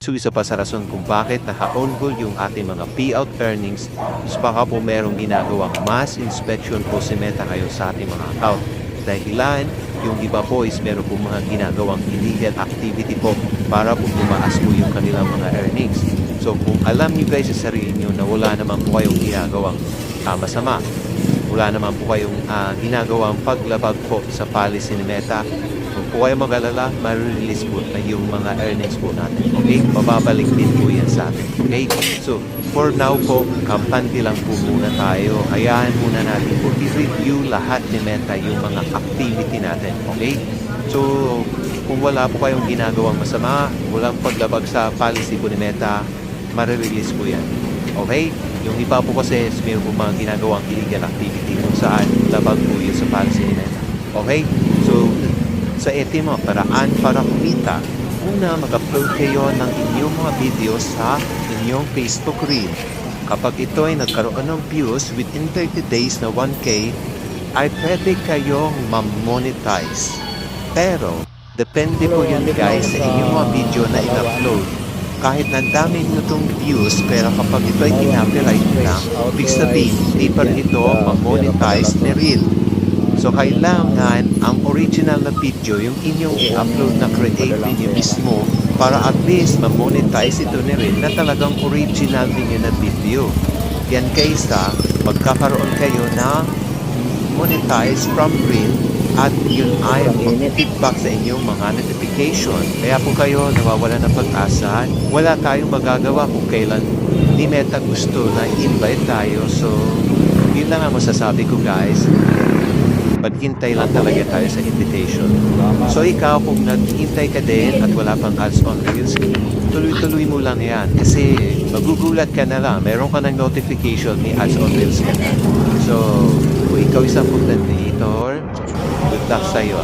So isa pa sa rason kung bakit naka-on goal yung ating mga payout earnings is baka po merong ginagawang mass inspection po si Meta kayo sa ating mga account. Dahilan, yung iba po is meron po mga ginagawang illegal activity po para po tumaas po yung kanilang mga earnings. So kung alam nyo guys sa sarili nyo na wala naman po kayong ginagawang masama, wala naman po kayong ginagawang paglabag po sa policy ni Meta, kung po kayo mag-alala, ma-release po na yung mga earnings po natin. Okay? Mababalik din po yan sa atin. Okay? So, for now po, kampante lang po muna tayo. Hayaan muna natin po i-review lahat ni Meta yung mga activity natin. Okay? So, kung wala po kayong ginagawang masama, walang paglabag sa policy po ni Meta, ma-release po yan. Okay? Yung iba po kasi may po mga ginagawang illegal activity kung saan labag po yun sa policy ni Meta. Okay? So, sa mga paraan para kumita, una mag-upload kayo ng inyong mga videos sa inyong Facebook Reel. Kapag ito ay nagkaroon ng views within 30 days na 1K, ay pwede kayong ma-monetize. Pero, depende po yun guys sa inyong mga video na in-upload. Kahit na dami nyo itong views, pero kapag ito ay in-copyright lang, ibig sabihin, hindi pa rin ito ma-monetize ni Reel. So, kailangan ang original na video, yung inyong i-upload na create ninyo mismo para at least ma-monetize ito ni Reel na talagang original ninyo na video. Yan kaysa magkakaroon kayo na monetize from Reel at yun ay mag-feedback sa inyong mga notification. Kaya po kayo nawawala ng pag-asa. Wala tayong magagawa kung kailan ni Meta gusto na invite tayo. So, yun lang ang masasabi ko guys. Maghintay lang talaga tayo sa invitation. So ikaw, kung naghihintay ka din at wala pang ads on Reels, tuloy-tuloy mo lang yan. Kasi magugulat ka na lang. Meron ka ng notification, may ads on Reels ka na. So, kung ikaw isang content creator, good luck sa'yo.